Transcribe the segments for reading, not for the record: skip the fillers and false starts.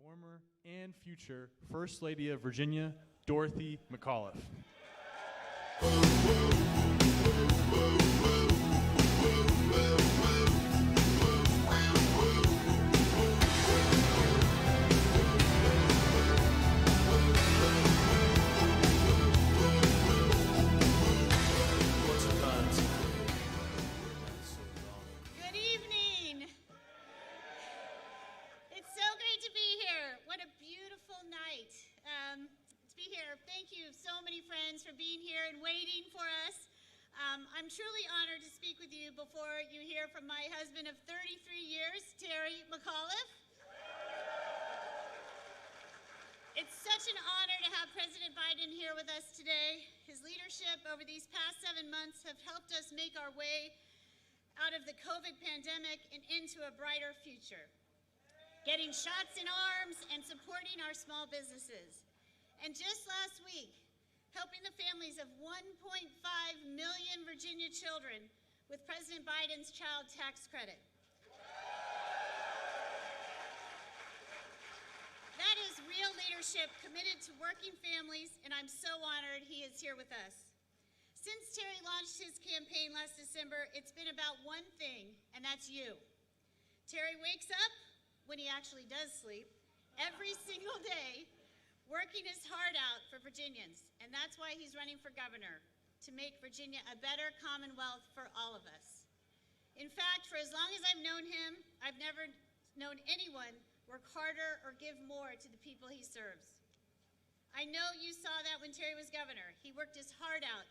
former and future First Lady of Virginia, Dorothy McAuliffe. For being here and waiting for us. I'm truly honored to speak with you before you hear from my husband of 33 years, Terry McAuliffe. It's such an honor to have President Biden here with us today. His leadership over these past 7 months have helped us make our way out of the COVID pandemic and into a brighter future, getting shots in arms and supporting our small businesses. And just last week, helping the families of 1.5 million Virginia children with President Biden's child tax credit. That is real leadership committed to working families, and I'm so honored he is here with us. Since Terry launched his campaign last December, it's been about one thing, and that's you. Terry wakes up, when he actually does sleep, every single day, working his heart out for Virginians, and that's why he's running for governor, to make Virginia a better Commonwealth for all of us. In fact, for as long as I've known him, I've never known anyone work harder or give more to the people he serves. I know you saw that when Terry was governor. He worked his heart out,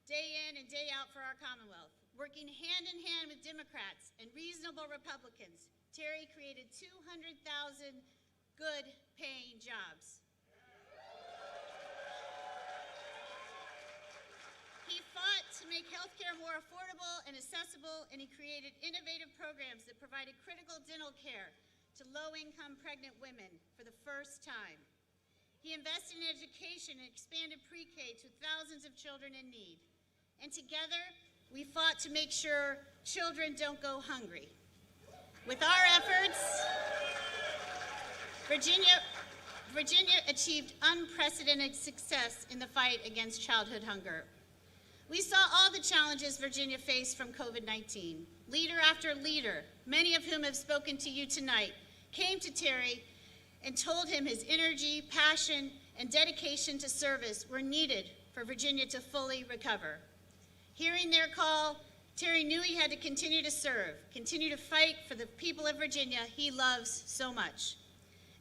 day in and day out for our Commonwealth, working hand in hand with Democrats and reasonable Republicans. Terry created 200,000 good-paying jobs. He fought to make healthcare more affordable and accessible, and he created innovative programs that provided critical dental care to low-income pregnant women for the first time. He invested in education and expanded pre-K to thousands of children in need. And together, we fought to make sure children don't go hungry. With our efforts, Virginia achieved unprecedented success in the fight against childhood hunger. We saw all the challenges Virginia faced from COVID-19. Leader after leader, many of whom have spoken to you tonight, came to Terry and told him his energy, passion, and dedication to service were needed for Virginia to fully recover. Hearing their call, Terry knew he had to continue to serve, continue to fight for the people of Virginia he loves so much.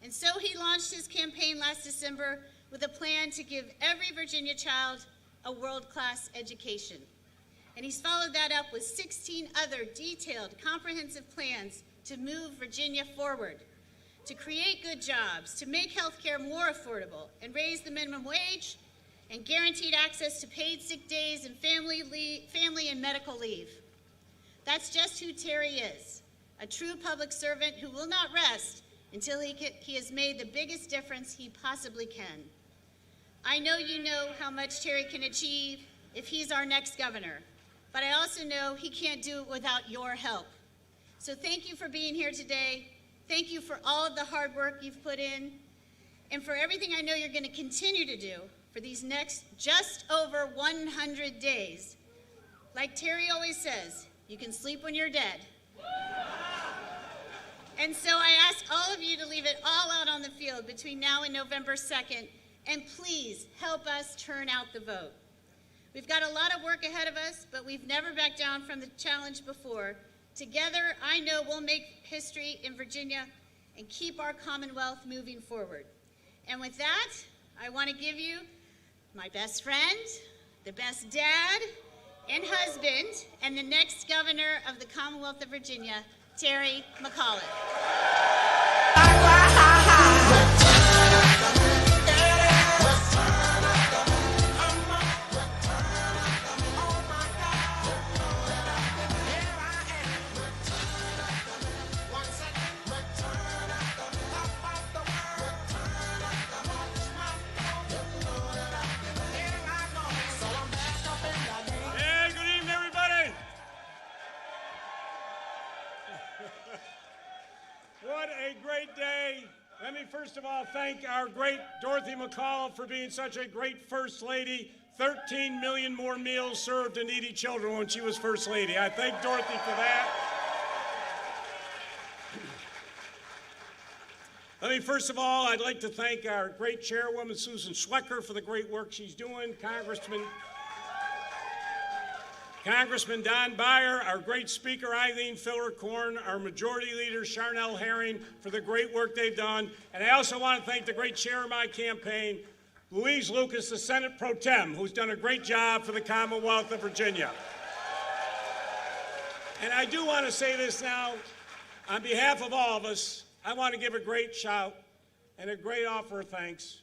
And so he launched his campaign last December with a plan to give every Virginia child a world-class education. And he's followed that up with 16 other detailed, comprehensive plans to move Virginia forward, to create good jobs, to make healthcare more affordable, and raise the minimum wage, and guaranteed access to paid sick days and family and medical leave. That's just who Terry is, a true public servant who will not rest until he has made the biggest difference he possibly can. I know you know how much Terry can achieve if he's our next governor, but I also know he can't do it without your help. So thank you for being here today. Thank you for all of the hard work you've put in, and for everything I know you're going to continue to do for these next just over 100 days. Like Terry always says, you can sleep when you're dead. And so I ask all of you to leave it all out on the field between now and November 2nd, and please help us turn out the vote. We've got a lot of work ahead of us, but we've never backed down from the challenge before. Together, I know we'll make history in Virginia and keep our Commonwealth moving forward. And with that, I want to give you my best friend, the best dad and husband, and the next governor of the Commonwealth of Virginia, Terry McAuliffe. What a great day Let me first of all thank our great Dorothy McAuliffe for being such a great First Lady. 13 million more meals served to needy children when she was First Lady. I thank Dorothy for that. Let me first of all, I'd like to thank our great Chairwoman Susan Schwecker for the great work she's doing, Congressman Don Beyer, our great Speaker Eileen Filler-Corn, our Majority Leader Charnel Herring for the great work they've done. And I also want to thank the great chair of my campaign, Louise Lucas, the Senate Pro Tem, who's done a great job for the Commonwealth of Virginia. And I do want to say this now, on behalf of all of us, I want to give a great shout and a great offer of thanks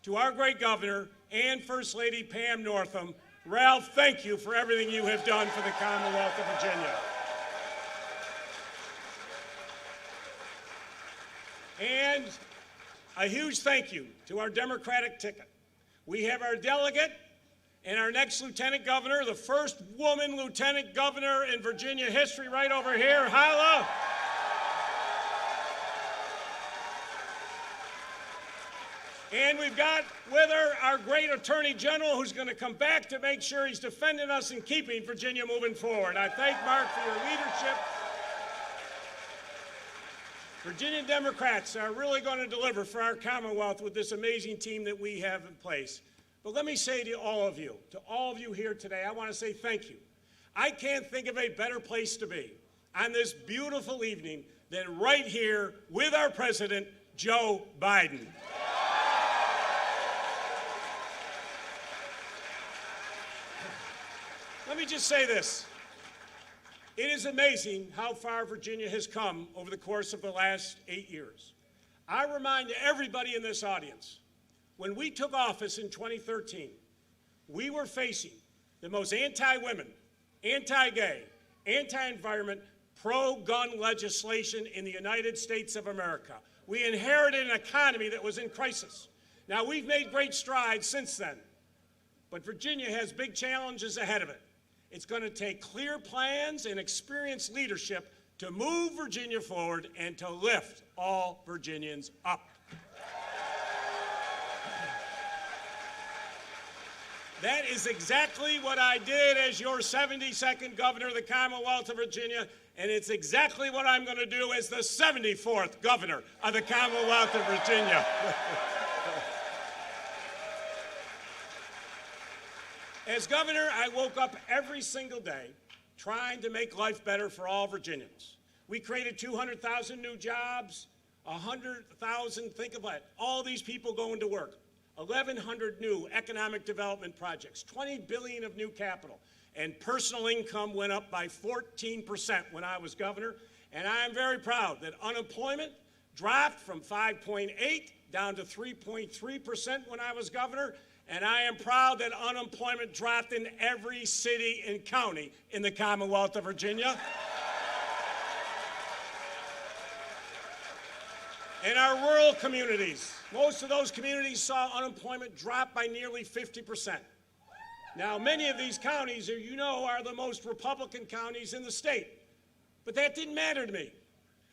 to our great governor and First Lady Pam Northam. Ralph, thank you for everything you have done for the Commonwealth of Virginia. And a huge thank you to our Democratic ticket. We have our delegate and our next lieutenant governor, the first woman lieutenant governor in Virginia history, right over here. Holla! And we've got with her our great Attorney General, who's going to come back to make sure he's defending us and keeping Virginia moving forward. I thank Mark for your leadership. Virginia Democrats are really going to deliver for our Commonwealth with this amazing team that we have in place. But let me say to all of you here today, I want to say thank you. I can't think of a better place to be on this beautiful evening than right here with our President, Joe Biden. Let me just say this. It is amazing how far Virginia has come over the course of the last 8 years. I remind everybody in this audience, when we took office in 2013, we were facing the most anti-women, anti-gay, anti-environment, pro-gun legislation in the United States of America. We inherited an economy that was in crisis. Now, we've made great strides since then, but Virginia has big challenges ahead of it. It's going to take clear plans and experienced leadership to move Virginia forward and to lift all Virginians up. That is exactly what I did as your 72nd governor of the Commonwealth of Virginia, and it's exactly what I'm going to do as the 74th governor of the Commonwealth of Virginia. As governor, I woke up every single day trying to make life better for all Virginians. We created 200,000 new jobs, 100,000, think about it, all these people going to work, 1,100 new economic development projects, 20 billion of new capital, and personal income went up by 14% when I was governor. And I am very proud that unemployment dropped from 5.8 down to 3.3% when I was governor. And I am proud that unemployment dropped in every city and county in the Commonwealth of Virginia. In our rural communities, most of those communities saw unemployment drop by nearly 50%. Now, many of these counties, as you know, are the most Republican counties in the state. But that didn't matter to me.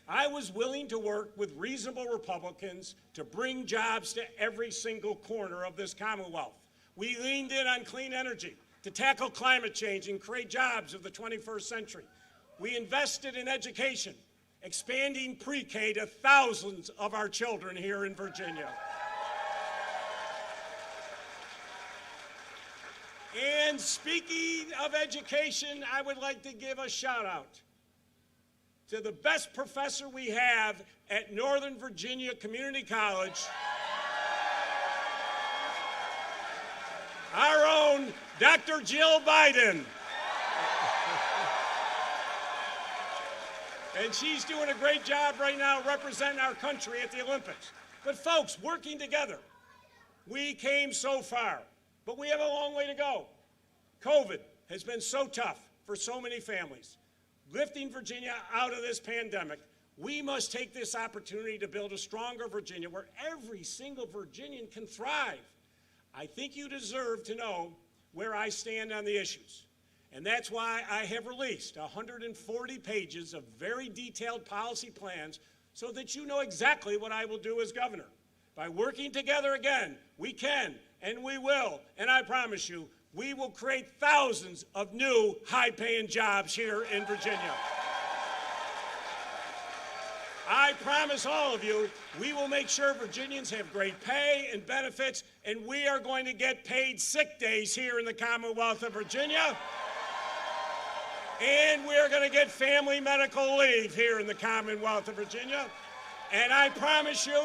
I was willing to work with reasonable Republicans to bring jobs to every single corner of this Commonwealth. We leaned in on clean energy to tackle climate change and create jobs of the 21st century. We invested in education, expanding pre-K to thousands of our children here in Virginia. And speaking of education, I would like to give a shout out to the best professor we have at Northern Virginia Community College, our own Dr. Jill Biden. And she's doing a great job right now representing our country at the Olympics. But folks, working together, we came so far, but we have a long way to go. COVID has been so tough for so many families. Lifting Virginia out of this pandemic, we must take this opportunity to build a stronger Virginia where every single Virginian can thrive. I think you deserve to know where I stand on the issues. And that's why I have released 140 pages of very detailed policy plans so that you know exactly what I will do as governor. By working together again, we can and we will, and I promise you, we will create thousands of new high-paying jobs here in Virginia. I promise all of you, we will make sure Virginians have great pay and benefits, and we are going to get paid sick days here in the Commonwealth of Virginia. And we're going to get family medical leave here in the Commonwealth of Virginia. And I promise you,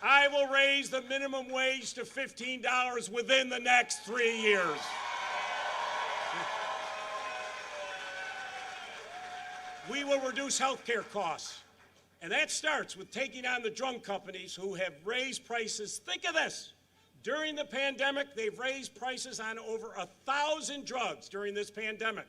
I will raise the minimum wage to $15 within the next 3 years. We will reduce health care costs. And that starts with taking on the drug companies who have raised prices. Think of this. During the pandemic, they've raised prices on over 1,000 drugs during this pandemic.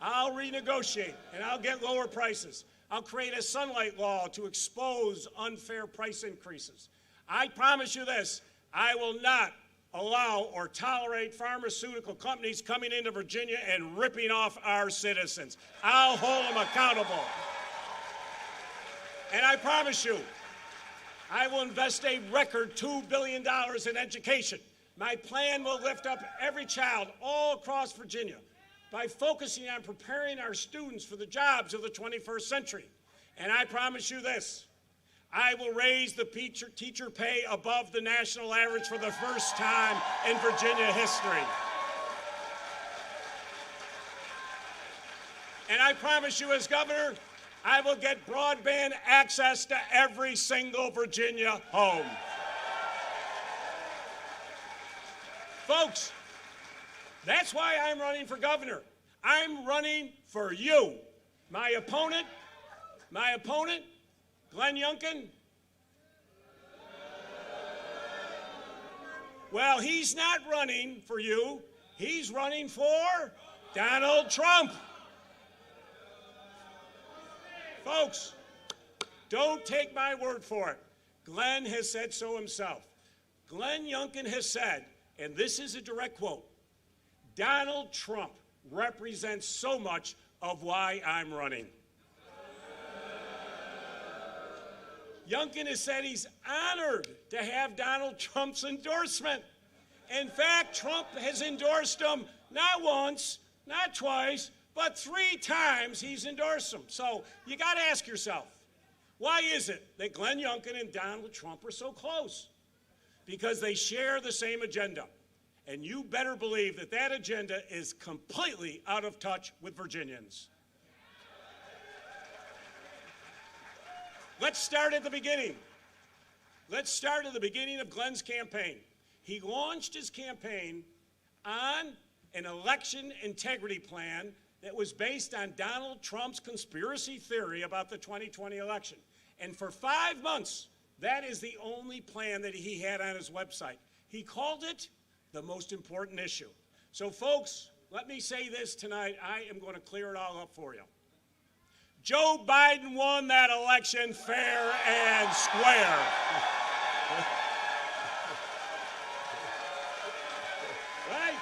I'll renegotiate, and I'll get lower prices. I'll create a sunlight law to expose unfair price increases. I promise you this, I will not allow or tolerate pharmaceutical companies coming into Virginia and ripping off our citizens. I'll hold them accountable. And I promise you, I will invest a record $2 billion in education. My plan will lift up every child all across Virginia by focusing on preparing our students for the jobs of the 21st century. And I promise you this, I will raise the teacher pay above the national average for the first time in Virginia history. And I promise you as governor, I will get broadband access to every single Virginia home. Folks, that's why I'm running for governor. I'm running for you. My opponent, Glenn Youngkin, well, he's not running for you. He's running for Donald Trump. Folks, don't take my word for it. Glenn has said so himself. Glenn Youngkin has said, and this is a direct quote, Donald Trump represents so much of why I'm running. Youngkin has said he's honored to have Donald Trump's endorsement. In fact, Trump has endorsed him not once, not twice, but 3 times he's endorsed him. So you got to ask yourself, why is it that Glenn Youngkin and Donald Trump are so close? Because they share the same agenda. And you better believe that that agenda is completely out of touch with Virginians. Let's start at the beginning. Let's start at the beginning of Glenn's campaign. He launched his campaign on an election integrity plan that was based on Donald Trump's conspiracy theory about the 2020 election. And for 5 months, that is the only plan that he had on his website. He called it the most important issue. So folks, let me say this tonight. I am going to clear it all up for you. Joe Biden won that election fair and square. Right?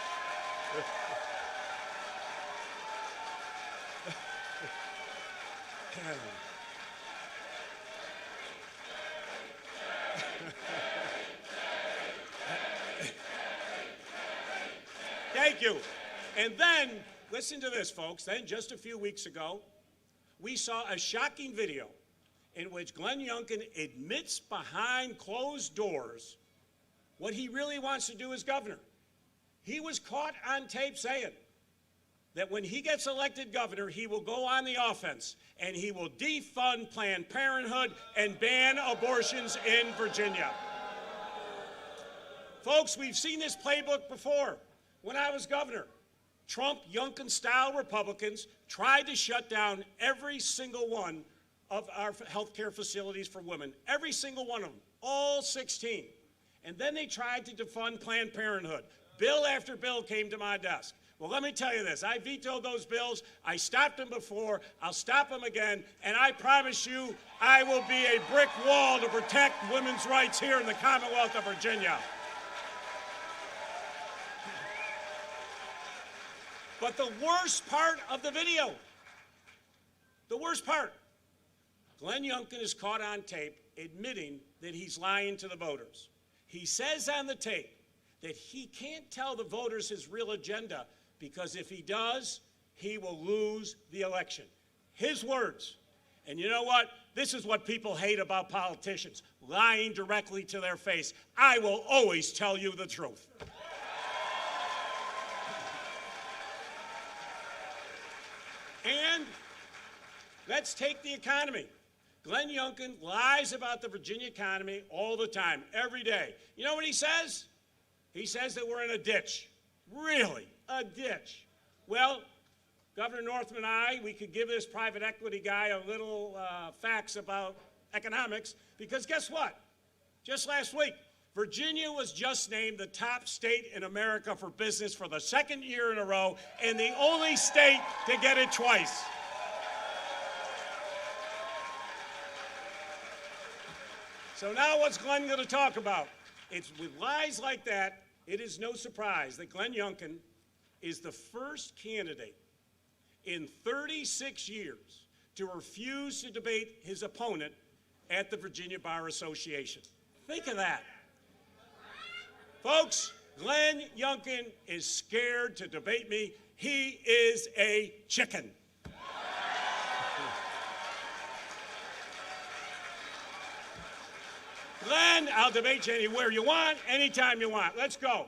Thank you. And then, listen to this, folks. Then, just a few weeks ago, we saw a shocking video in which Glenn Youngkin admits behind closed doors what he really wants to do as governor. He was caught on tape saying that when he gets elected governor, he will go on the offense and he will defund Planned Parenthood and ban abortions in Virginia. Folks, we've seen this playbook before. When I was governor, Trump, Youngkin-style Republicans tried to shut down every single one of our health care facilities for women, every single one of them, all 16. And then they tried to defund Planned Parenthood. Bill after bill came to my desk. Well, let me tell you this. I vetoed those bills. I stopped them before. I'll stop them again. And I promise you, I will be a brick wall to protect women's rights here in the Commonwealth of Virginia. But the worst part of the video, the worst part, Glenn Youngkin is caught on tape admitting that he's lying to the voters. He says on the tape that he can't tell the voters his real agenda because if he does, he will lose the election. His words. And you know what? This is what people hate about politicians, lying directly to their face. I will always tell you the truth. And let's take the economy. Glenn Youngkin lies about the Virginia economy all the time, every day. You know what he says? He says that we're in a ditch. Really, a ditch. Well, Governor Northam and I, we could give this private equity guy a little facts about economics, because guess what? Just last week, Virginia was just named the top state in America for business for the second year in a row, and the only state to get it twice. So now what's Glenn going to talk about? It's with lies like that, it is no surprise that Glenn Youngkin is the first candidate in 36 years to refuse to debate his opponent at the Virginia Bar Association. Think of that. Folks, Glenn Youngkin is scared to debate me. He is a chicken. Glenn, I'll debate you anywhere you want, anytime you want. Let's go.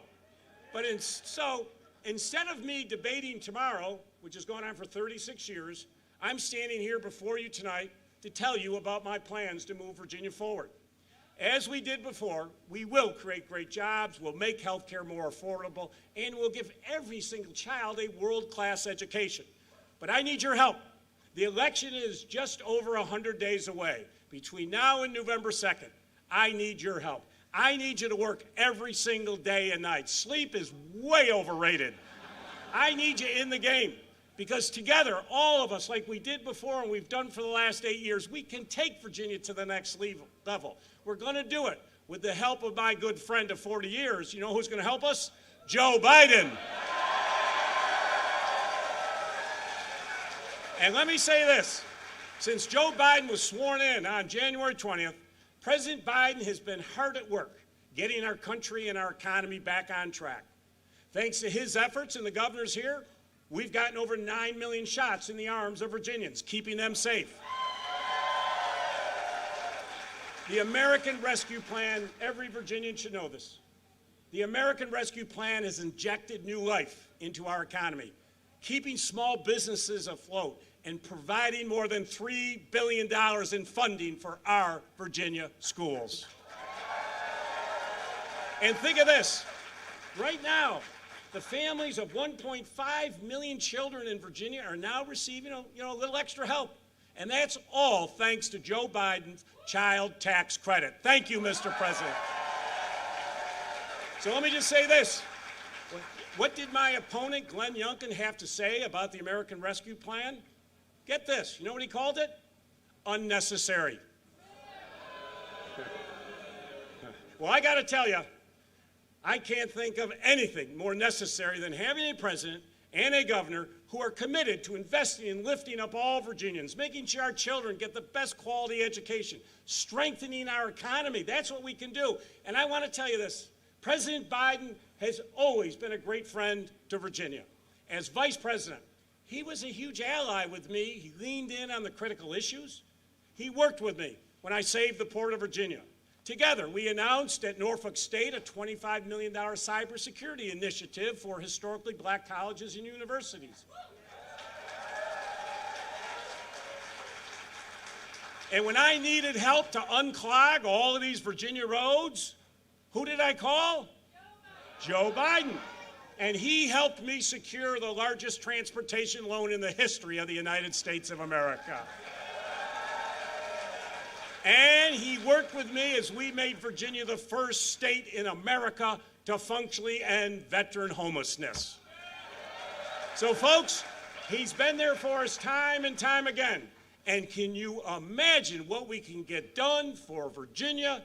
But so instead of me debating tomorrow, which has gone on for 36 years, I'm standing here before you tonight to tell you about my plans to move Virginia forward. As we did before, we will create great jobs, we'll make health care more affordable, and we'll give every single child a world-class education. But I need your help. The election is just over 100 days away. Between now and November 2nd, I need your help. I need you to work every single day and night. Sleep is way overrated. I need you in the game. Because together, all of us, like we did before and we've done for the last 8 years, we can take Virginia to the next level. We're going to do it with the help of my good friend of 40 years. You know who's going to help us? Joe Biden. And let me say this. Since Joe Biden was sworn in on January 20th, President Biden has been hard at work getting our country and our economy back on track. Thanks to his efforts and the governors here, we've gotten over 9 million shots in the arms of Virginians, keeping them safe. The American Rescue Plan, every Virginian should know this. The American Rescue Plan has injected new life into our economy, keeping small businesses afloat and providing more than $3 billion in funding for our Virginia schools. And think of this, right now, the families of 1.5 million children in Virginia are now receiving a little extra help. And that's all thanks to Joe Biden's child tax credit. Thank you, Mr. President. So let me just say this. What did my opponent, Glenn Youngkin, have to say about the American Rescue Plan? Get this. You know what he called it? Unnecessary. Well, I got to tell you, I can't think of anything more necessary than having a president and a governor who are committed to investing in lifting up all Virginians, making sure our children get the best quality education, strengthening our economy. That's what we can do. And I want to tell you this. President Biden has always been a great friend to Virginia. As vice president, he was a huge ally with me. He leaned in on the critical issues. He worked with me when I saved the Port of Virginia. Together, we announced at Norfolk State a $25 million cybersecurity initiative for historically black colleges and universities. And when I needed help to unclog all of these Virginia roads, who did I call? Joe Biden. And he helped me secure the largest transportation loan in the history of the United States of America. And he worked with me as we made Virginia the first state in America to functionally end veteran homelessness. So, folks, he's been there for us time and time again. And can you imagine what we can get done for Virginia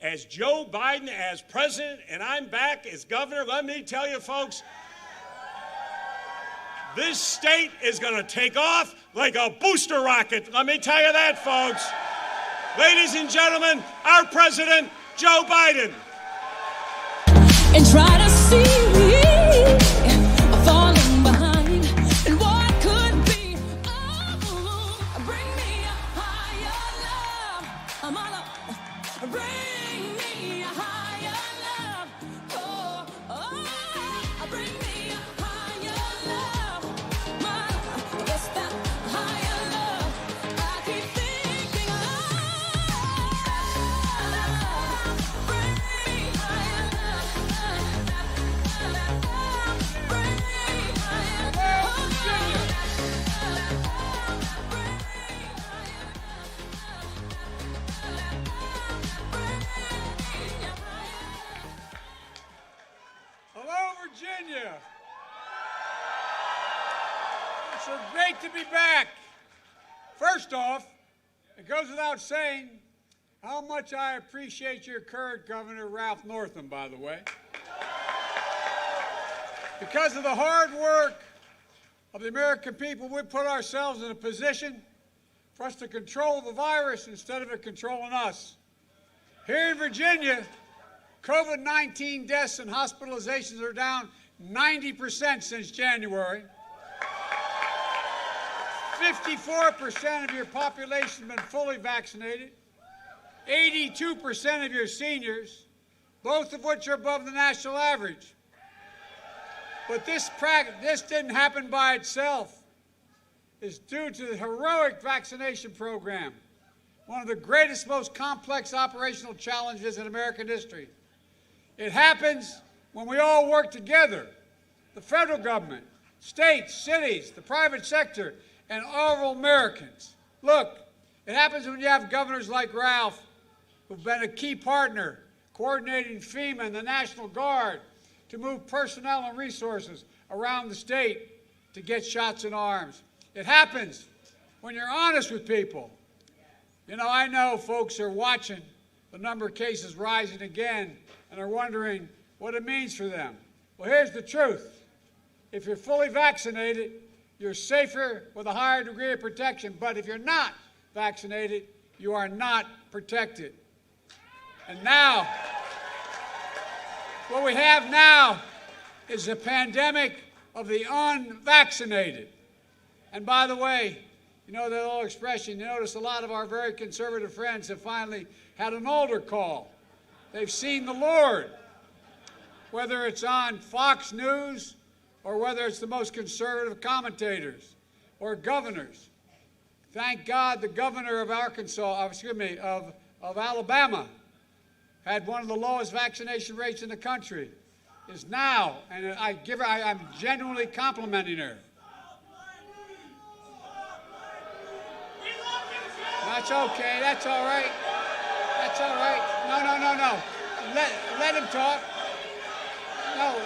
as Joe Biden as president and I'm back as governor? Let me tell you, folks, This state is going to take off like a booster rocket. Let me tell you that, folks. Ladies and gentlemen, our president, Joe Biden. And try to see me falling behind and what could be. Oh, bring me a higher love. I'm all up. Bring me a higher love. Oh, bring me a higher love. It's that higher love I keep thinking of. Bring me higher love. Bring me higher Hello, Virginia. It's so great to be back. First off, it goes without saying how much I appreciate your current governor, Ralph Northam, by the way. Because of the hard work of the American people, we put ourselves in a position for us to control the virus instead of it controlling us. Here in Virginia, COVID-19 deaths and hospitalizations are down 90% since January. 54% of your population has been fully vaccinated. 82% of your seniors, both of which are above the national average. But this didn't happen by itself. It's due to the heroic vaccination program, one of the greatest, most complex operational challenges in American history. It happens when we all work together, the federal government, states, cities, the private sector, and all Americans. Look, it happens when you have governors like Ralph, who've been a key partner, coordinating FEMA and the National Guard to move personnel and resources around the state to get shots in arms. It happens when you're honest with people. You know, I know folks are watching the number of cases rising again and are wondering what it means for them. Well, here's the truth. If you're fully vaccinated, you're safer with a higher degree of protection. But if you're not vaccinated, you are not protected. And now, what we have now is a pandemic of the unvaccinated. And by the way, you know that old expression, you notice a lot of our very conservative friends have finally had an altar call. They've seen the Lord, whether it's on Fox News or whether it's the most conservative commentators or governors. Thank God the governor of Alabama had one of the lowest vaccination rates in the country, is now, and I'm genuinely complimenting her. That's okay, that's all right. That's all right. No. Let him talk. No,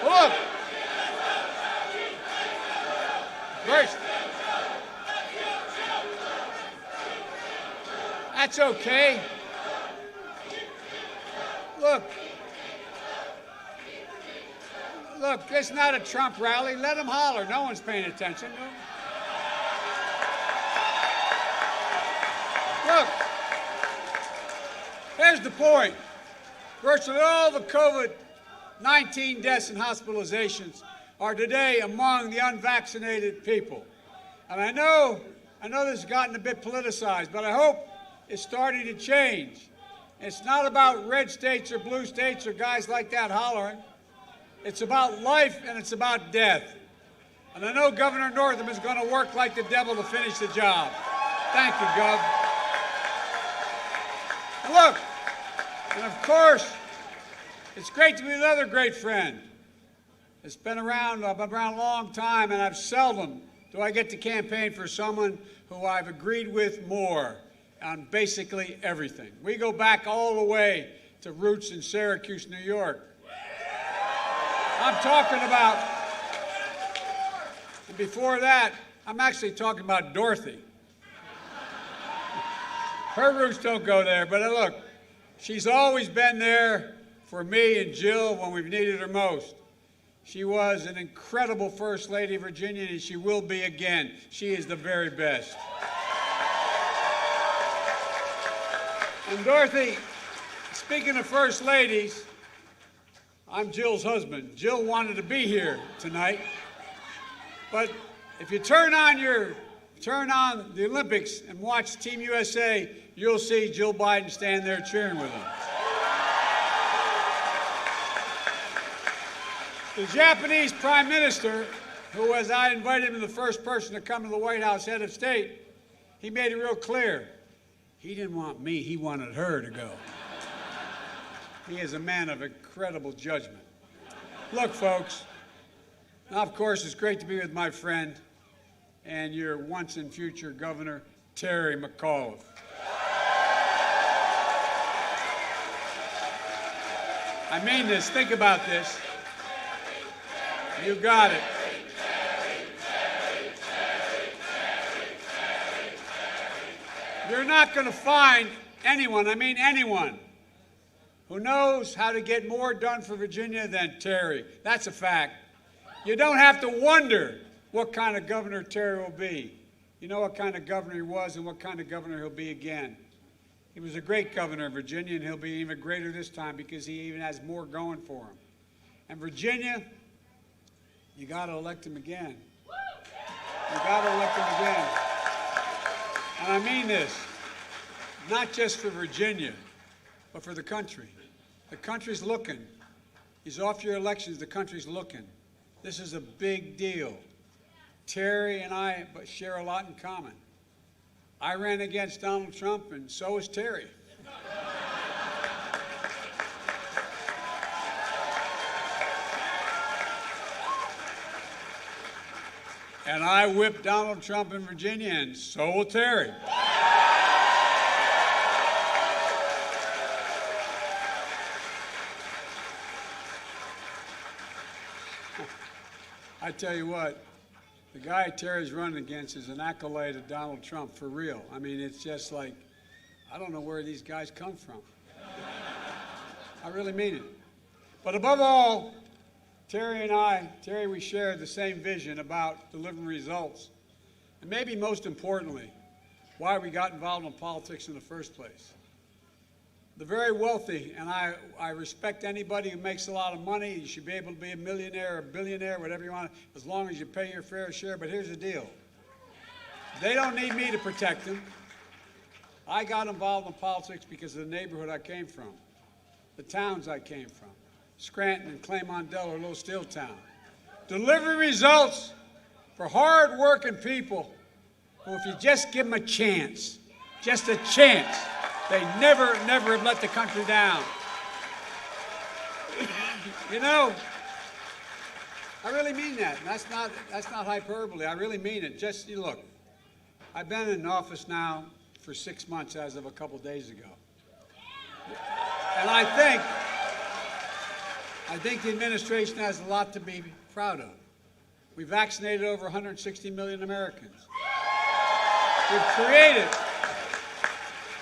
Look. First. That's okay. Look, it's not a Trump rally. Let him holler. No one's paying attention. Look, here's the point. Virtually all the COVID-19 deaths and hospitalizations are today among the unvaccinated people. And I know this has gotten a bit politicized, but I hope it's starting to change. It's not about red states or blue states or guys like that hollering. It's about life and it's about death. And I know Governor Northam is going to work like the devil to finish the job. Thank you, Gov. And look, and of course, it's great to be another great friend. It's been around, I've been around a long time, and I've seldom do I get to campaign for someone who I've agreed with more on basically everything. We go back all the way to roots in Syracuse, New York. I'm talking about, and before that, I'm actually talking about Dorothy. Her roots don't go there, but look, She's always been there for me and Jill when we've needed her most. She was an incredible First Lady of Virginia, and she will be again. She is the very best. And Dorothy, speaking of First Ladies, I'm Jill's husband. Jill wanted to be here tonight, but if you turn on the Olympics and watch Team USA, you'll see Jill Biden stand there cheering with them. The Japanese Prime Minister, who, as I invited him, the first person to come to the White House, head of state, he made it real clear. He didn't want me, he wanted her to go. He is a man of incredible judgment. Look, folks, now, of course, it's great to be with my friend and your once and future governor, Terry McAuliffe. I mean this, think about this. You got it. You're not going to find anyone, I mean anyone, who knows how to get more done for Virginia than Terry. That's a fact. You don't have to wonder what kind of governor Terry will be. You know what kind of governor he was and what kind of governor he'll be again. He was a great governor of Virginia, and he'll be even greater this time because he even has more going for him. And Virginia, you got to elect him again. You got to elect him again. And I mean this, not just for Virginia, but for the country. The country's looking. He's off your elections, the country's looking. This is a big deal. Terry and I share a lot in common. I ran against Donald Trump, and so is Terry. And I whipped Donald Trump in Virginia, and so will Terry. I tell you what, the guy Terry's running against is an acolyte of Donald Trump, for real. I mean, it's just like, I don't know where these guys come from. I really mean it. But above all, Terry, we share the same vision about delivering results. And maybe most importantly, why we got involved in politics in the first place. The very wealthy, and I respect anybody who makes a lot of money. You should be able to be a millionaire or a billionaire, whatever you want, as long as you pay your fair share. But here's the deal. They don't need me to protect them. I got involved in politics because of the neighborhood I came from, the towns I came from. Scranton and Claymont-Dell are a little steel town. Delivering results for hard-working people who, if you just give them a chance, just a chance, they never have let the country down. You know, I really mean that. That's not hyperbole. I really mean it. Just, you look, I've been in office now for 6 months as of a couple days ago. And I think the administration has a lot to be proud of. We vaccinated over 160 million Americans. We've created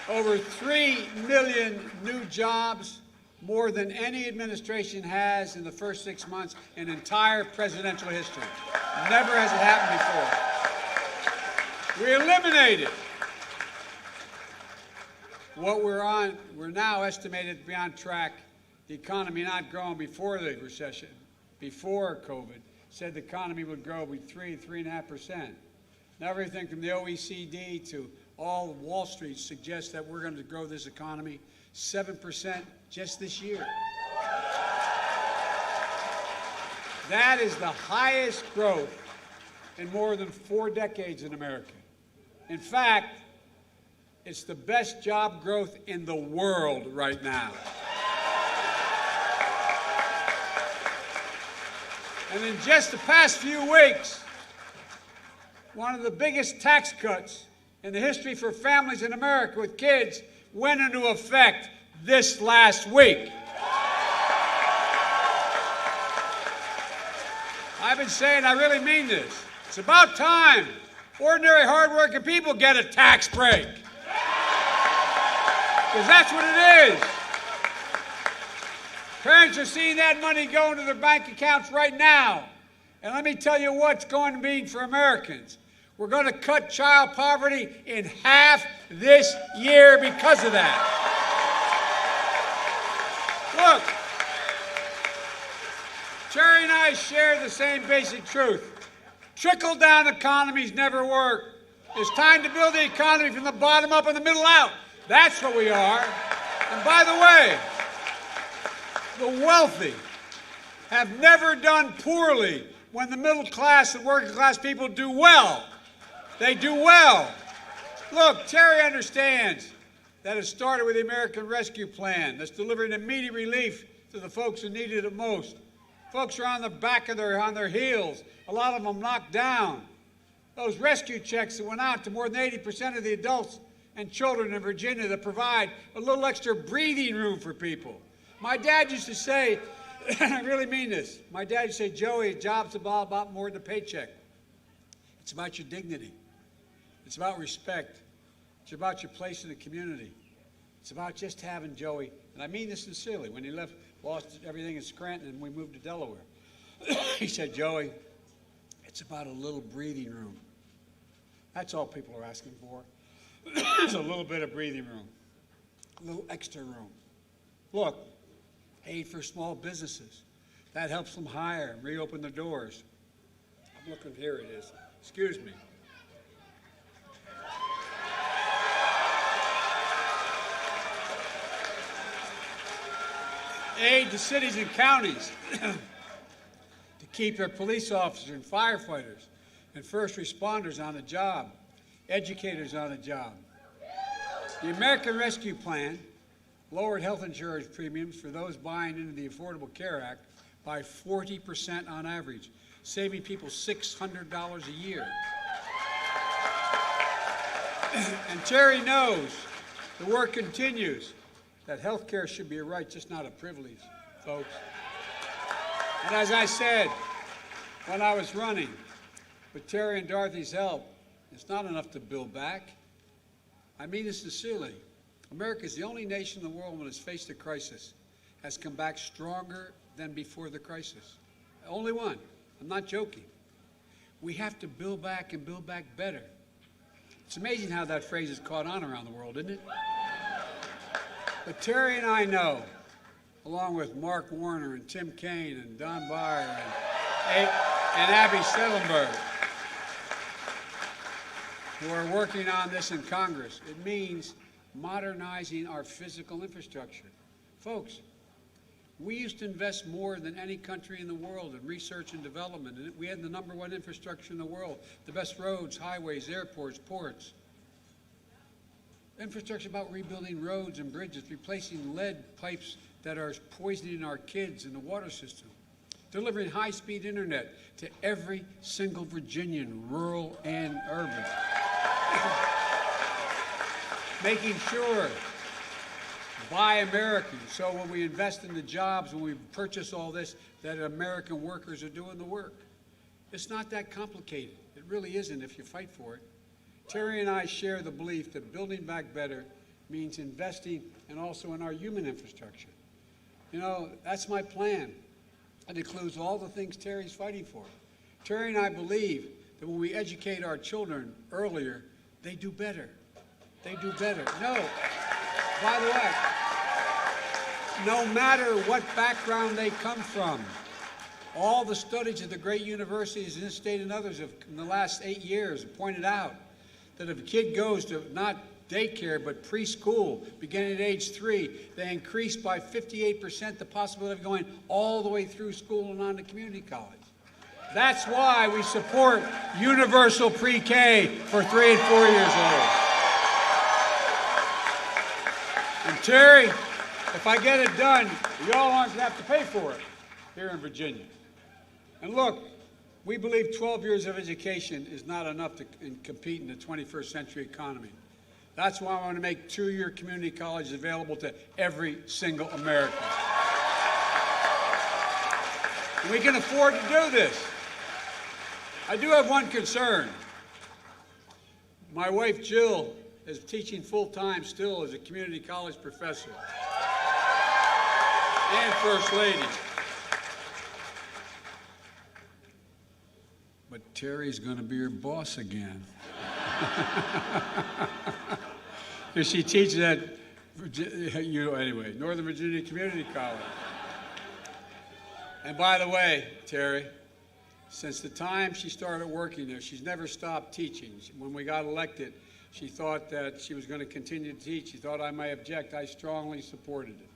over 3 million new jobs, more than any administration has in the first 6 months in entire presidential history. Never has it happened before. We eliminated what we're now estimated to be on track. The economy not growing before the recession, before COVID, said the economy would grow by 3.5%. Now everything from the OECD to all of Wall Street suggests that we're going to grow this economy 7% just this year. That is the highest growth in more than 4 decades in America. In fact, it's the best job growth in the world right now. And in just the past few weeks, one of the biggest tax cuts in the history for families in America with kids went into effect this last week. I've been saying, I really mean this. It's about time ordinary, hardworking people get a tax break. Because that's what it is. Parents are seeing that money go into their bank accounts right now. And let me tell you what's going to mean for Americans. We're going to cut child poverty in half this year because of that. Look, Terry and I share the same basic truth. Trickle-down economies never work. It's time to build the economy from the bottom up and the middle out. That's what we are. And by the way, the wealthy have never done poorly when the middle class and working class people do well. They do well. Look, Terry understands that it started with the American Rescue Plan that's delivering immediate relief to the folks who needed it most. Folks are on the back of on their heels, a lot of them knocked down. Those rescue checks that went out to more than 80% of the adults and children in Virginia that provide a little extra breathing room for people. My dad used to say, and I really mean this, my dad used to say, Joey, a job's about more than a paycheck. It's about your dignity. It's about respect. It's about your place in the community. It's about just having Joey, and I mean this sincerely, when he lost everything in Scranton and we moved to Delaware. He said, Joey, it's about a little breathing room. That's all people are asking for. It's a little bit of breathing room, a little extra room. Look, aid for small businesses. That helps them hire and reopen their doors. I'm looking, here it is. Excuse me. Aid to cities and counties to keep their police officers and firefighters and first responders on the job, educators on the job. The American Rescue Plan lowered health insurance premiums for those buying into the Affordable Care Act by 40% on average, saving people $600 a year. And Terry knows the work continues, that health care should be a right, just not a privilege, folks. And as I said, when I was running, with Terry and Dorothy's help, it's not enough to build back. I mean this sincerely. America is the only nation in the world when it's faced a crisis has come back stronger than before the crisis. Only one. I'm not joking. We have to build back and build back better. It's amazing how that phrase has caught on around the world, isn't it? But Terry and I know, along with Mark Warner and Tim Kaine and Don Beyer and Abby Stellenberg, who are working on this in Congress, it means modernizing our physical infrastructure. Folks, we used to invest more than any country in the world in research and development, and we had the #1 infrastructure in the world, the best roads, highways, airports, ports. Infrastructure about rebuilding roads and bridges, replacing lead pipes that are poisoning our kids in the water system, delivering high-speed internet to every single Virginian, rural and urban, making sure buy American, so when we invest in the jobs, when we purchase all this, that American workers are doing the work. It's not that complicated. It really isn't if you fight for it. Terry and I share the belief that building back better means investing and also in our human infrastructure. You know, that's my plan. It includes all the things Terry's fighting for. Terry and I believe that when we educate our children earlier, they do better. They do better. No, by the way, no matter what background they come from, all the studies of the great universities in this state and others have, in the last 8 years, have pointed out that if a kid goes to not daycare but preschool, beginning at age 3, they increase by 58% the possibility of going all the way through school and on to community college. That's why we support universal pre-K for 3 and 4 years old. And Terry, if I get it done, y'all aren't going to have to pay for it here in Virginia. And look, we believe 12 years of education is not enough to compete in the 21st century economy. That's why I want to make 2-year community colleges available to every single American. We can afford to do this. I do have one concern. My wife, Jill, is teaching full-time still as a community college professor. and First Lady. But Terry's going to be her boss again. Because she teaches at, anyway, Northern Virginia Community College. And by the way, Terry, since the time she started working there, she's never stopped teaching. When we got elected, she thought that she was going to continue to teach. She thought I might object. I strongly supported it.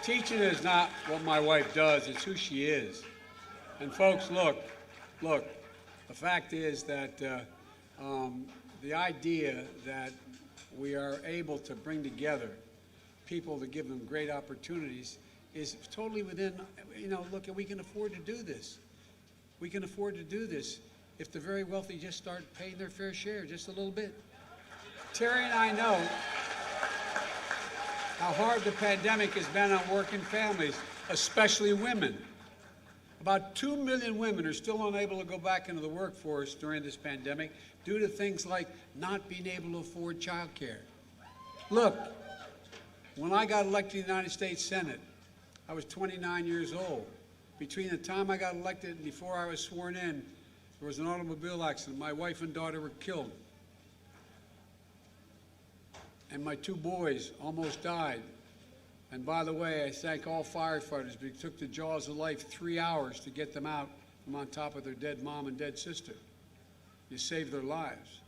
Teaching is not what my wife does, it's who she is. And folks, look, the fact is that the idea that we are able to bring together people to give them great opportunities is totally within, look, we can afford to do this. We can afford to do this if the very wealthy just start paying their fair share just a little bit. Terry and I know how hard the pandemic has been on working families, especially women. About 2 million women are still unable to go back into the workforce during this pandemic due to things like not being able to afford child care. Look, when I got elected to the United States Senate, I was 29 years old. Between the time I got elected and before I was sworn in, there was an automobile accident. My wife and daughter were killed. And my 2 boys almost died. And by the way, I thank all firefighters, because it took the jaws of life 3 hours to get them out from on top of their dead mom and dead sister. You saved their lives.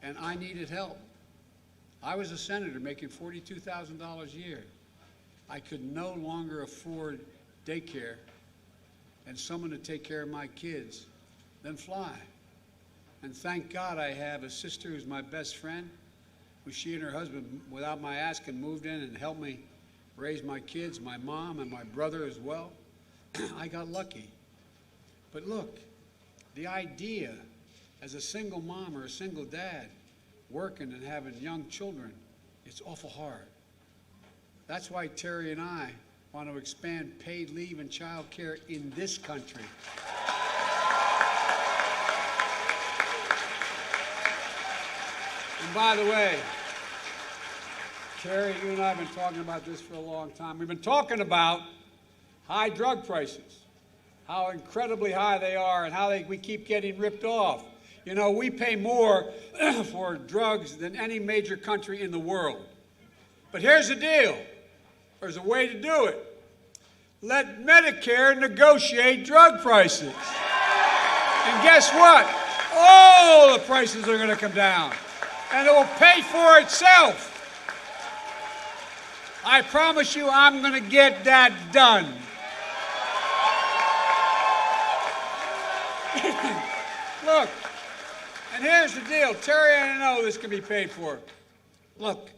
And I needed help. I was a senator making $42,000 a year. I could no longer afford daycare and someone to take care of my kids, then fly. And thank God I have a sister who's my best friend, who she and her husband, without my asking, moved in and helped me raise my kids, my mom and my brother as well. I got lucky. But look, the idea as a single mom or a single dad working and having young children, it's awful hard. That's why Terry and I want to expand paid leave and child care in this country. And by the way, Terry, you and I have been talking about this for a long time. We've been talking about high drug prices, how incredibly high they are, and how we keep getting ripped off. You know, we pay more for drugs than any major country in the world. But here's the deal. There's a way to do it. Let Medicare negotiate drug prices. And guess what? All the prices are going to come down. And it will pay for itself. I promise you I'm going to get that done. Look, and here's the deal. Terry, I know this can be paid for. Look,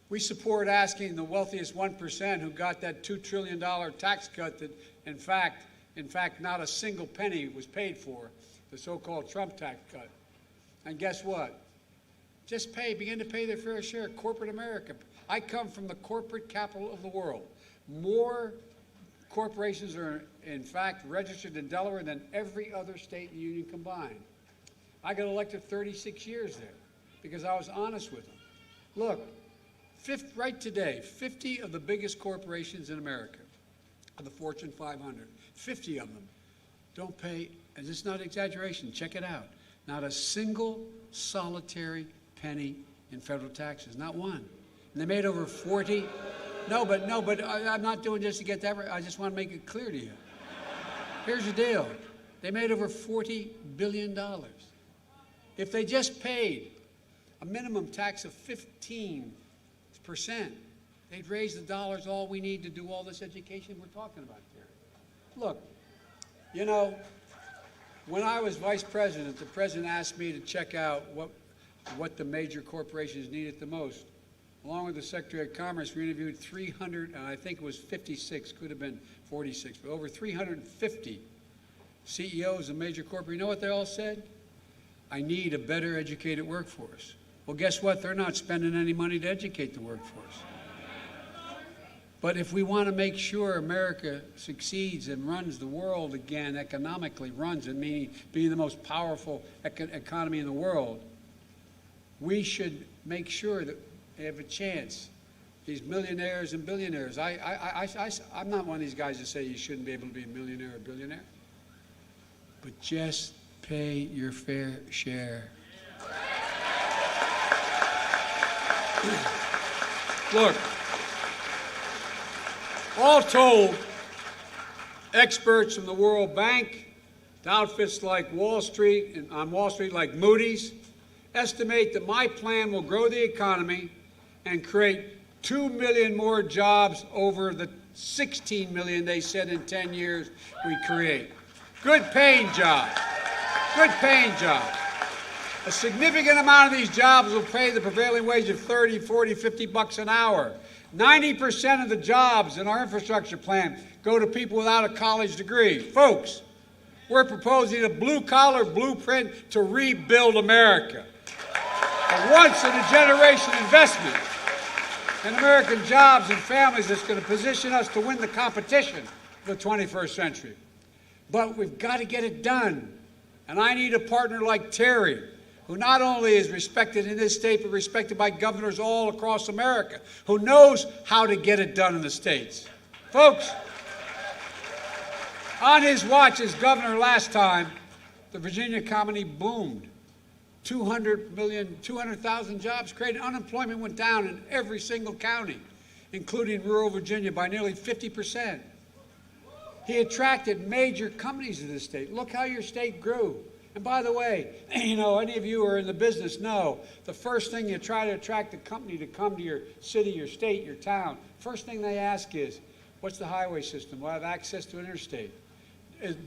we support asking the wealthiest 1% who got that $2 trillion tax cut that, in fact, not a single penny was paid for, the so-called Trump tax cut. And guess what? Just begin to pay their fair share. Corporate America. I come from the corporate capital of the world. More corporations are, in fact, registered in Delaware than every other state in the union combined. I got elected 36 years there because I was honest with them. Look, right today, 50 of the biggest corporations in America, of the Fortune 500, 50 of them don't pay, and this is not exaggeration, check it out, not a single solitary penny in federal taxes, not one. And they made over 40, no, but I'm not doing this to get that right, I just want to make it clear to you. Here's the deal, they made over $40 billion. If they just paid a minimum tax of 15%, they'd raise the dollars all we need to do all this education we're talking about here. Look, you know, when I was vice president, the president asked me to check out what the major corporations needed the most. Along with the Secretary of Commerce, we interviewed 300, I think it was 56, could have been 46, but over 350 CEOs of major corporations. You know what they all said? I need a better educated workforce. Well, guess what? They're not spending any money to educate the workforce. But if we want to make sure America succeeds and runs the world again, economically runs, and meaning being the most powerful economy in the world, we should make sure that they have a chance these millionaires and billionaires. I'm not one of these guys that say you shouldn't be able to be a millionaire or billionaire. But just pay your fair share. Look, all told, experts from the World Bank, to outfits like Wall Street, and on Wall Street like Moody's, estimate that my plan will grow the economy and create 2 million more jobs over the 16 million they said in 10 years we create. Good paying jobs. Good paying jobs. A significant amount of these jobs will pay the prevailing wage of 30, 40, 50 bucks an hour. 90% of the jobs in our infrastructure plan go to people without a college degree. Folks, we're proposing a blue-collar blueprint to rebuild America. A once-in-a-generation investment in American jobs and families that's going to position us to win the competition of the 21st century. But we've got to get it done. And I need a partner like Terry, who not only is respected in this state, but respected by governors all across America, who knows how to get it done in the states. Folks, on his watch as governor last time, the Virginia economy boomed. 200,000 jobs created. Unemployment went down in every single county, including rural Virginia, by nearly 50%. He attracted major companies to this state. Look how your state grew. And by the way, you know, any of you who are in the business know, the first thing you try to attract a company to come to your city, your state, your town, first thing they ask is, what's the highway system? Will I have access to an interstate? Is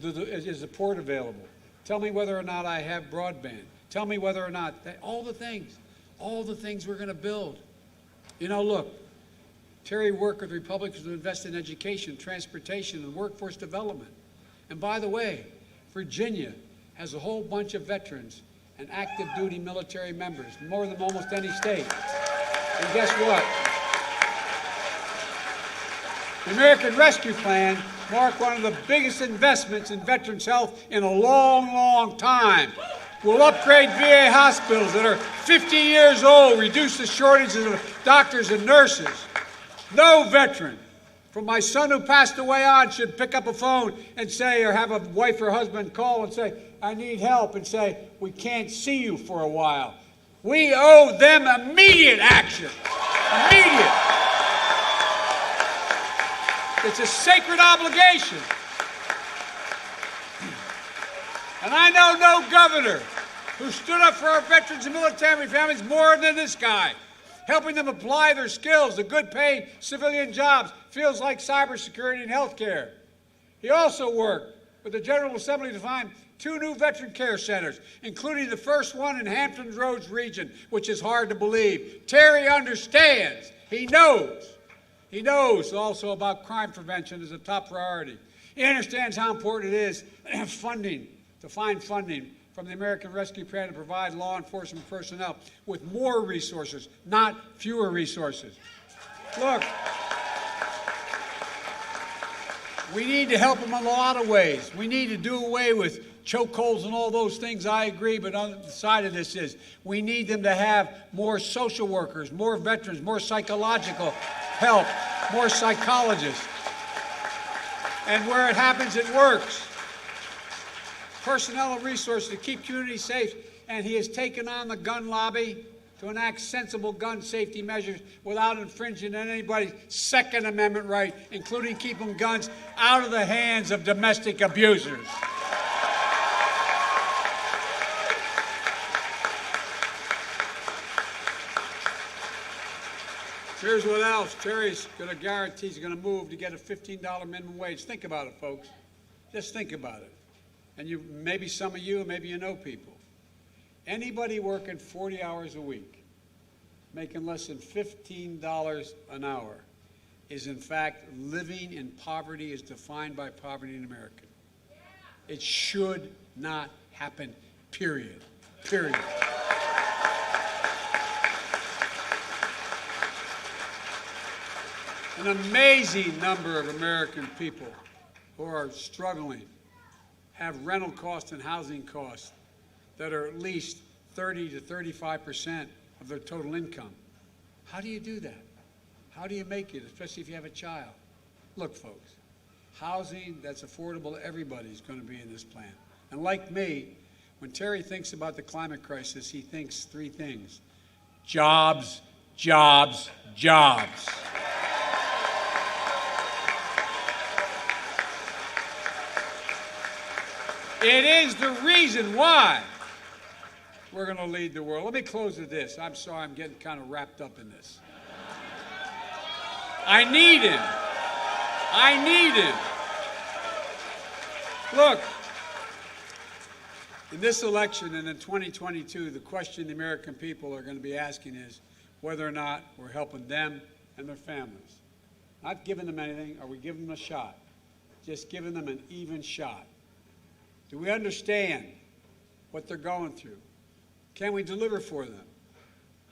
the port available? Tell me whether or not I have broadband. Tell me whether or not, all the things we're going to build. You know, look, Terry worked with Republicans to invest in education, transportation, and workforce development. And by the way, Virginia has a whole bunch of veterans and active duty military members, more than almost any state. And guess what? The American Rescue Plan marked one of the biggest investments in veterans' health in a long, long time. We'll upgrade VA hospitals that are 50 years old, reduce the shortages of doctors and nurses. No veteran, from my son who passed away on, should pick up a phone and say, or have a wife or husband call and say, I need help, and say, we can't see you for a while. We owe them immediate action. Immediate. It's a sacred obligation. And I know no governor who stood up for our veterans and military families more than this guy, helping them apply their skills to good-paying civilian jobs, fields like cybersecurity and health care. He also worked with the General Assembly to find 2 new veteran care centers, including the first one in Hampton Roads region, which is hard to believe. Terry understands. He knows. He knows also about crime prevention as a top priority. He understands how important it is to find funding from the American Rescue Plan to provide law enforcement personnel with more resources, not fewer resources. Look, we need to help them in a lot of ways. We need to do away with chokeholds and all those things, I agree, but on the side of this is we need them to have more social workers, more veterans, more psychological help, more psychologists. And where it happens, it works. Personnel and resources to keep communities safe, and he has taken on the gun lobby to enact sensible gun safety measures without infringing on anybody's Second Amendment right, including keeping guns out of the hands of domestic abusers. Here's what else. Terry's going to guarantee he's going to move to get a $15 minimum wage. Think about it, folks. Just think about it. And maybe some of you, maybe you know people. Anybody working 40 hours a week, making less than $15 an hour, is in fact living in poverty as defined by poverty in America. It should not happen, period. Period. An amazing number of American people who are struggling have rental costs and housing costs that are at least 30 to 35% of their total income. How do you do that? How do you make it, especially if you have a child? Look, folks, housing that's affordable to everybody is going to be in this plan. And like me, when Terry thinks about the climate crisis, he thinks three things: jobs, jobs, jobs. It is the reason why we're going to lead the world. Let me close with this. I'm sorry I'm getting kind of wrapped up in this. I need him. I need him. Look, in this election and in 2022, the question the American people are going to be asking is whether or not we're helping them and their families. Not giving them anything, are we giving them a shot? Just giving them an even shot. Do we understand what they're going through? Can we deliver for them?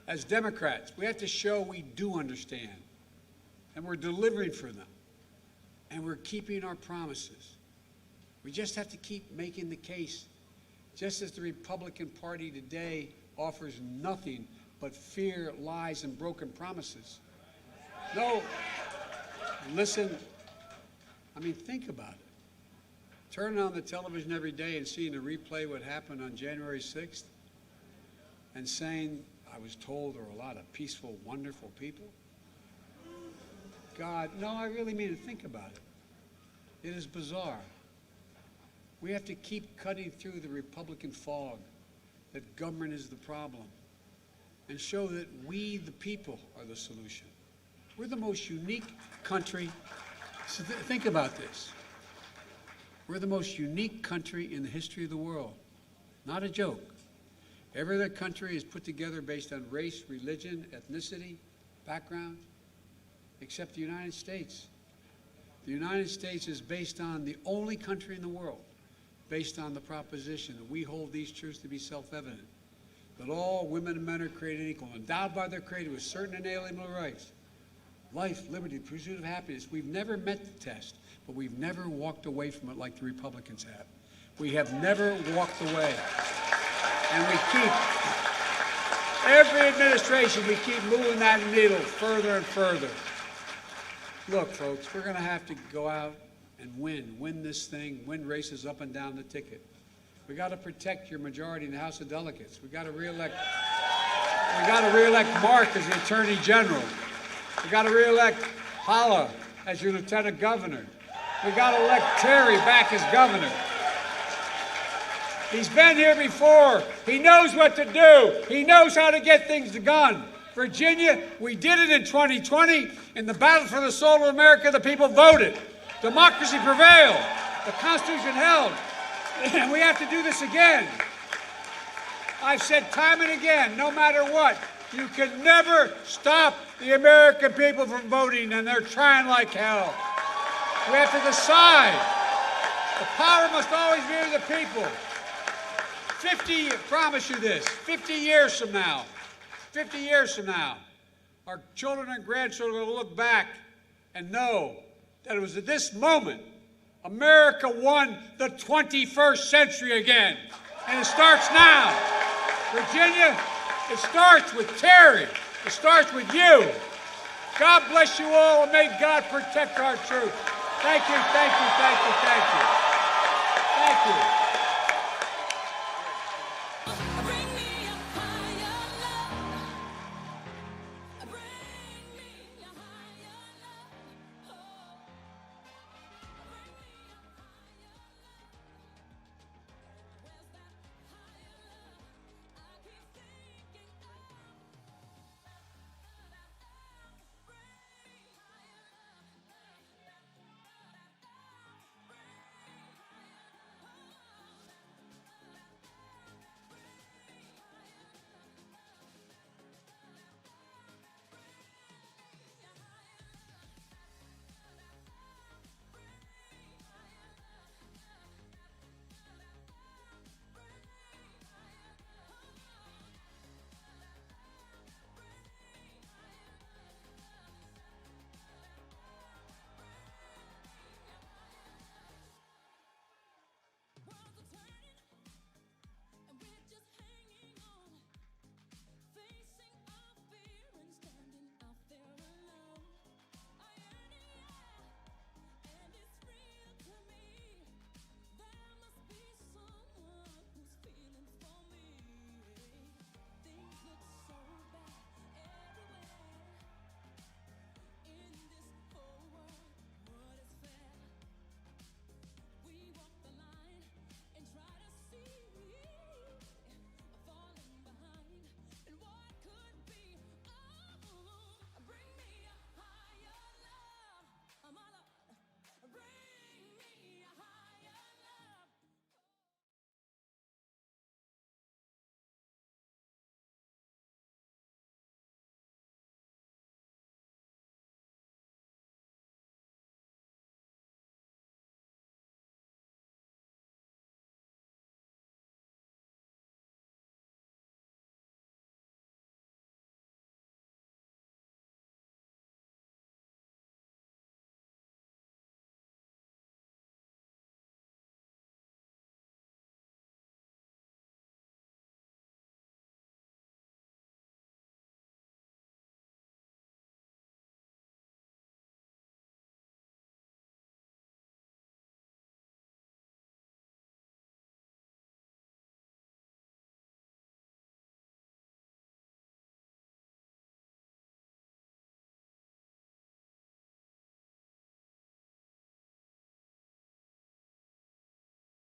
As Democrats, we have to show we do understand, and we're delivering for them, and we're keeping our promises. We just have to keep making the case. Just as the Republican Party today offers nothing but fear, lies, and broken promises. No, listen, I mean, think about it. Turning on the television every day and seeing a replay what happened on January 6th and saying, I was told there were a lot of peaceful, wonderful people. God, no, I really mean to think about it. It is bizarre. We have to keep cutting through the Republican fog that government is the problem and show that we, the people, are the solution. We're the most unique country. So think about this. We're the most unique country in the history of the world. Not a joke. Every other country is put together based on race, religion, ethnicity, background, except the United States. The United States is based on the only country in the world based on the proposition that we hold these truths to be self-evident, that all women and men are created equal, endowed by their Creator with certain inalienable rights, life, liberty, pursuit of happiness. We've never met the test, but we've never walked away from it like the Republicans have. We have never walked away. And we keep, every administration, we keep moving that needle further and further. Look, folks, we're going to have to go out and win this thing, win races up and down the ticket. We got to protect your majority in the House of Delegates. We got to reelect Mark as the Attorney General. We got to reelect Hala as your Lieutenant Governor. We got to elect Terry back as governor. He's been here before. He knows what to do. He knows how to get things done. Virginia, we did it in 2020. In the battle for the soul of America, the people voted. Democracy prevailed. The Constitution held. And we have to do this again. I've said time and again, no matter what, you can never stop the American people from voting, and they're trying like hell. We have to decide. The power must always be with the people. 50, I promise you this, 50 years from now, our children and grandchildren will look back and know that it was at this moment America won the 21st century again. And it starts now. Virginia, it starts with Terry. It starts with you. God bless you all, and may God protect our truth. Thank you, thank you, thank you, thank you.